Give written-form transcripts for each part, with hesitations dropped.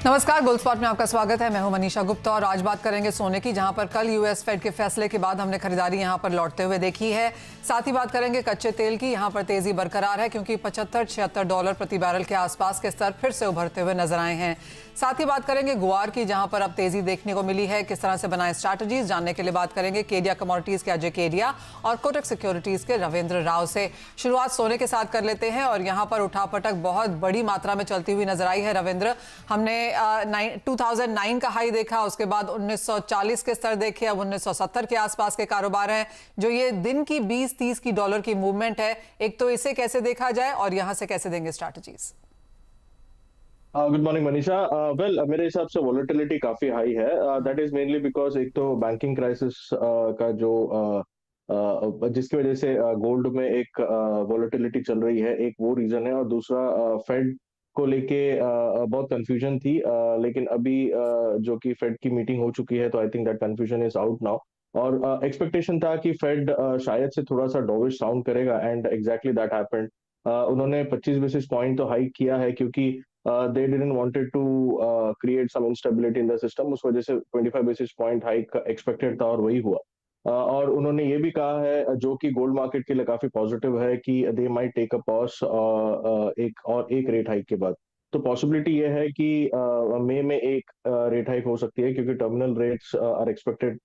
नमस्कार, gold spot में आपका स्वागत है। मैं हूं मनीषा गुप्ता और आज बात करेंगे सोने की, जहां पर कल यूएस फेड के फैसले के बाद हमने खरीदारी यहां पर लौटते हुए देखी है। साथ ही बात करेंगे कच्चे तेल की, यहां पर तेजी बरकरार है क्योंकि $75-76 प्रति बैरल के आसपास के स्तर फिर से उभरते हुए नजर आए हैं। साथ ही बात करेंगे गुआर की, जहां पर अब तेजी देखने को मिली है। किस तरह से बनाए स्ट्रैटेजीज, जानने के लिए बात करेंगे केडिया कमोडिटीज के अजय केडिया और कोटक सिक्योरिटीज के रविंद्र राव से। शुरुआत सोने के साथ कर लेते हैं और यहां पर उठापटक बहुत बड़ी मात्रा में चलती हुई नजर आई है। रविंद्र, हमने 2009 का हाई देखा, उसके बाद 1940 के स्तर देखे, अब 1970 के आसपास के कारोबार हैं। जो ये दिन की 20-30 की डॉलर की मूवमेंट है, एक तो इसे कैसे देखा जाए और यहां से कैसे देंगे strategies? Good morning Manisha. Well मेरे हिसाब से वोलेटिलिटी काफी हाई है। दैट इज मेनली बिकॉज एक तो बैंकिंग क्राइसिस का जो जिसकी वजह से गोल्ड में एक वोलेटिलिटी चल रही है, एक वो रीजन है। और दूसरा फेड को लेके बहुत कंफ्यूजन थी, लेकिन अभी जो कि फेड की मीटिंग हो चुकी है, तो I think that confusion is out now. और एक्सपेक्टेशन था कि फेड शायद से थोड़ा सा डोविश साउंड करेगा, एंड एग्जैक्टली दैट हैपेंड। उन्होंने 25 बेसिस पॉइंट तो हाइक किया है, क्योंकि they didn't wanted to create some instability in the system। उस वजह से 25 बेसिस पॉइंट हाइक एक्सपेक्टेड था और वही हुआ। और उन्होंने ये भी कहा है, जो कि गोल्ड मार्केट के लिए काफी पॉजिटिव है, कि they might take a pause एक रेट हाइक के बाद। तो पॉसिबिलिटी ये है कि मई में एक रेट हाइक हो सकती है, क्योंकि terminal rates are expected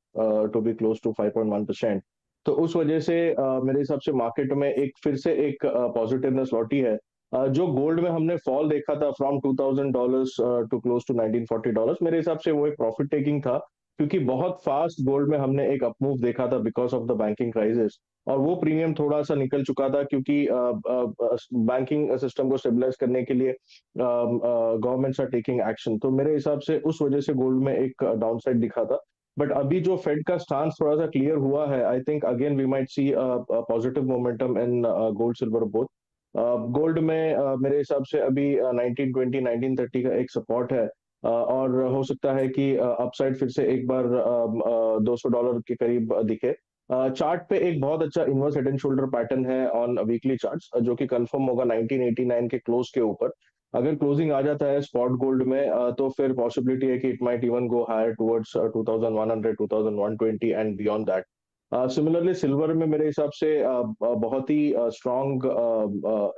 to be close to 5.1%। तो उस वजह से मेरे हिसाब से मार्केट में एक फिर से एक पॉजिटिवनेस लौटी है। जो गोल्ड में हमने फॉल देखा था फ्रॉम $2000 टू क्लोज टू $1940, मेरे हिसाब से वो एक प्रॉफिट टेकिंग था, क्योंकि बहुत फास्ट गोल्ड में हमने एक अपमूव देखा था because of the banking crisis. और वो प्रीमियम थोड़ा सा निकल चुका था, क्योंकि बैंकिंग सिस्टम को स्टेबलाइज करने के लिए गवर्नमेंट्स आर टेकिंग एक्शन। तो मेरे हिसाब से उस वजह से गोल्ड में एक डाउन साइड दिखा था। बट अभी जो फेड का स्टांस थोड़ा सा क्लियर हुआ है, I think again we might see positive momentum in gold silver both. Gold में मेरे हिसाब से अभी 1920 1930 का एक सपोर्ट है। और हो सकता है कि अपसाइड फिर से एक बार $200 के करीब दिखे। चार्ट पे एक बहुत अच्छा inverse head and shoulder pattern है ऑन वीकली चार्ट्स, जो कि कंफर्म होगा 1989 के क्लोज के ऊपर। अगर क्लोजिंग आ जाता है स्पॉट गोल्ड में, तो फिर पॉसिबिलिटी है कि it might even go higher towards 2100 2120 and beyond that. Similarly silver में मेरे हिसाब से बहुत ही स्ट्रॉन्ग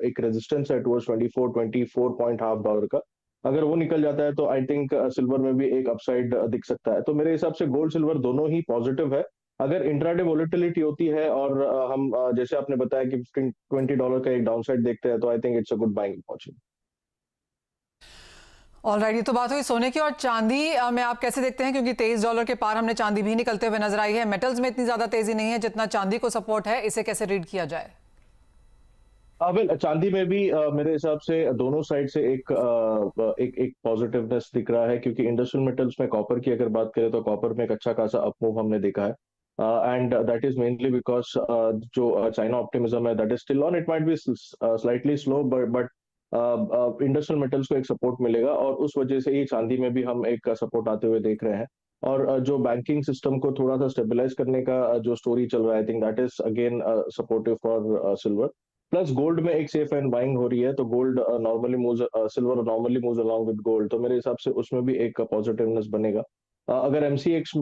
एक रेजिस्टेंस है टुवर्ड्स 24.5 का। अगर वो निकल जाता है, तो आई थिंक सिल्वर में भी एक अपसाइड दिख सकता है। तो मेरे हिसाब से गोल्ड सिल्वर दोनों ही पॉजिटिव है। अगर इंट्राडे वोलेटिलिटी होती है और हम जैसे आपने बताया कि $15-20 का एक डाउन साइड देखते हैं, तो I think it's a good buying opportunity. Alright, ये तो बात हुई सोने की। और चांदी में आप कैसे देखते हैं, क्योंकि $23 के पार हमने चांदी भी निकलते हुए नजर आई है। मेटल्स में इतनी ज्यादा तेजी नहीं है जितना चांदी को सपोर्ट है, इसे कैसे रीड किया जाए? वेल चांदी में भी मेरे हिसाब से दोनों साइड से एक पॉजिटिवनेस दिख रहा है, क्योंकि इंडस्ट्रियल मेटल्स में कॉपर की अगर बात करें, तो कॉपर में एक अच्छा खासा अपमूव हमने देखा है। And that is mainly because जो चाइना ऑप्टिमिज्म है, that is still on. It might be slightly slow, but industrial metals को एक सपोर्ट मिलेगा, और उस वजह से ही चांदी में भी हम एक सपोर्ट आते हुए देख रहे हैं। और जो बैंकिंग सिस्टम को थोड़ा सा स्टेबलाइज करने का जो स्टोरी चल रहा है, I think that is again supportive for silver. Plus gold में एक सेफ एंड बाइंग हो रही है, तो gold normally move silver normally moves along with gold, तो मेरे हिसाब से उसमें भी एक पॉजिटिवनेस बनेगा। अगर एमसीएक्स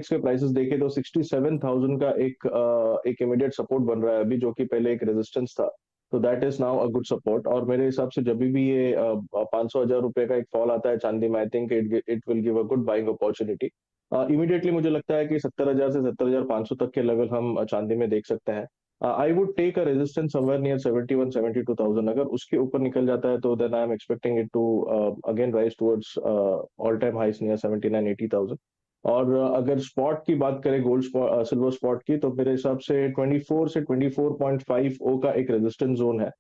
के प्राइसेस देखें, तो 67,000 का एक इमीडिएट सपोर्ट बन रहा है अभी, जो कि पहले एक रेजिस्टेंस था। तो that is now a good support. और मेरे हिसाब से जब भी ये 500,000 रुपए का एक फॉल आता है चांदी में, I think it will give a good buying opportunity. Immediately मुझे लगता है कि 70,000 से 70,500 तक के लेवल हम चांदी में देख सकते हैं। I would take a resistance somewhere near 71-72,000। अगर उसके ऊपर निकल जाता है, तो then I am expecting it to again rise towards all time highs near 79-80,000। और अगर स्पॉट की बात करें, गोल्ड सिल्वर स्पॉट की, तो मेरे हिसाब से 24 से 24.50 का एक रेजिस्टेंस जोन है,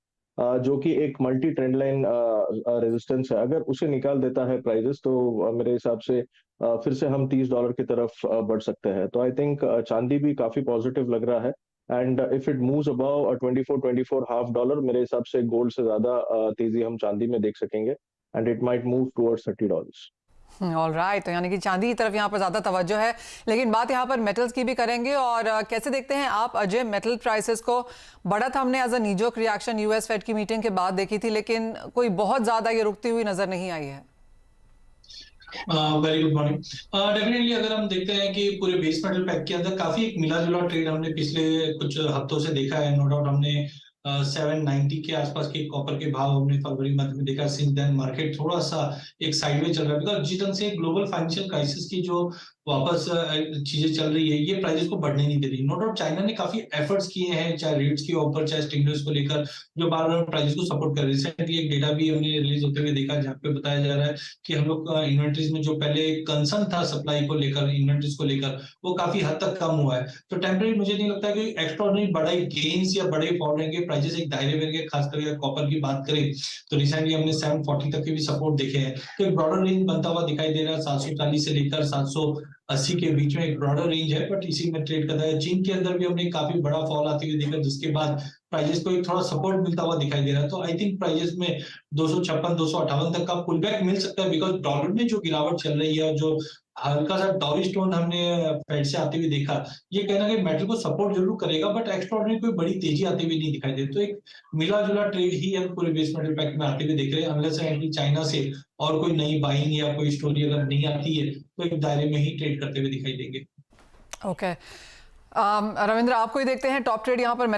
जो कि एक मल्टी ट्रेंड लाइन रेजिस्टेंस है। अगर उसे निकाल देता है प्राइजेस, तो मेरे हिसाब से फिर से हम $30 की तरफ बढ़ सकते हैं। तो आई थिंक चांदी भी काफी पॉजिटिव लग रहा है। And if it moves above 24 half dollar, मेरे हिसाब से गोल्ड से ज्यादा तेजी हम चांदी में देख सकेंगे, and it might move towards $30। Alright, तो यानी कि चांदी की तरफ यहाँ पर ज्यादा तवज्जो है। लेकिन बात यहाँ पर मेटल्स की भी करेंगे, और कैसे देखते हैं आप अजय मेटल प्राइसेस को? बढ़त हमने as a knee jerk reaction US Fed की मीटिंग के बाद देखी थी, लेकिन कोई बहुत ज्यादा ये रुकती हुई नजर नहीं आई है। Very good morning. डेफिनेटली अगर हम देखते हैं कि पूरे बेस मेटल पैक के अंदर काफी एक मिला जुला ट्रेड हमने पिछले कुछ हफ्तों से देखा है। नो डाउट हमने 790 के आसपास के कॉपर के भाव हमने फरवरी मंथ में देखा। सिंस देन मार्केट थोड़ा सा एक साइडवे चल रहा है, बिकॉज जिस ढंग से ग्लोबल फाइनेंशियल क्राइसिस की जो वापस चीजें चल रही है, ये प्राइसेस को बढ़ने नहीं दे रही। नो डाउट चाइना ने काफी एफर्ट्स किए हैं, चाहे रेट्स के ऊपर चाहे स्टिमुलस को लेकर, जो बार बार प्राइसेस को सपोर्ट कर रहे हैं। रिसेंटली एक डेटा भी हमने रिलीज होते हुए देखा, जहाँ पे बताया जा रहा है कि हम लोग इन्वेंट्रीज में जो पहले कंसर्न था सप्लाई को लेकर, इन्वेंट्रीज को लेकर, वो काफी हद तक कम हुआ है। तो टेम्परेरी मुझे नहीं लगता कि एक्स्ट्राऑर्डिनरी बड़े गेन्स या बड़े फॉल रहेंगे। प्राइसेस एक दायरे में रहेंगे। खास करके कॉपर की बात करें तो रिसेंटली हमने 740 तक के भी सपोर्ट देखे हैं। तो एक ब्रॉडर रेंज बनता हुआ दिखाई दे रहा है। 740 से लेकर 780 के बीच में एक ब्रॉडर रेंज है, बट इसी में ट्रेड करता है। चीन के अंदर भी हमने काफी बड़ा फॉल आते हुए देखा, जिसके बाद प्राइजेस को एक थोड़ा सपोर्ट मिलता हुआ दिखाई दे रहा है। तो आई थिंक प्राइजेस में 256 258 तक का पुल बैक मिल सकता है, बिकॉज डॉलर में जो गिरावट चल रही है और जो हल्का सा डॉरी स्टोन हमने फेड से आते हुए देखा, ये कहना कि मेटल को सपोर्ट जरूर करेगा, बट एक्स्ट्राऑर्डिनरी कोई बड़ी तेजी आते हुए नहीं दिखाई दे। तो एक मिला जुला ट्रेड ही हम पूरे बेस मेटल पैक में आते हुए देख रहे हैं। अनलेस एंड चाइना से और कोई नई बाइंग या कोई स्टोरी अगर नहीं आती है, तो एक दायरे में ही ट्रेड करते हुए दिखाई देंगे। ओके रविंद्र, आपको ही देखते हैं टॉप ट्रेड यहाँ पर